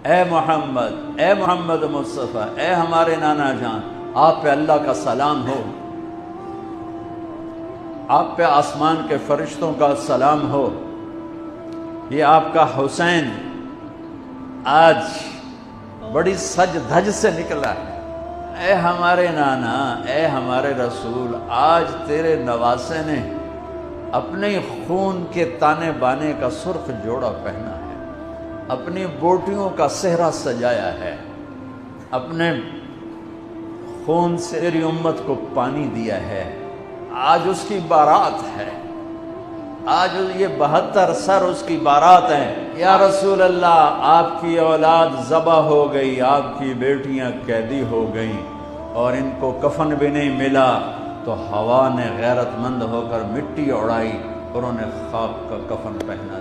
ए मोहम्मद मुस्तफ़ा, ए हमारे नाना जान, आप पे अल्लाह का सलाम हो, आप पे आसमान के फरिश्तों का सलाम हो। ये आपका हुसैन आज बड़ी सज धज से निकला है। ए हमारे नाना, ए हमारे रसूल, आज तेरे नवासे ने अपने खून के ताने बाने का सुर्ख जोड़ा पहना है, अपनी बोटियों का सेहरा सजाया है, अपने खून से तेरी उम्मत को पानी दिया है। आज उसकी बारात है, आज ये 72 सर उसकी बारात है। या रसूल अल्लाह, आपकी औलाद ज़बा हो गई, आपकी बेटियां कैदी हो गई और इनको कफन भी नहीं मिला, तो हवा ने गैरतमंद होकर मिट्टी उड़ाई और उन्हें खाक का कफन पहना।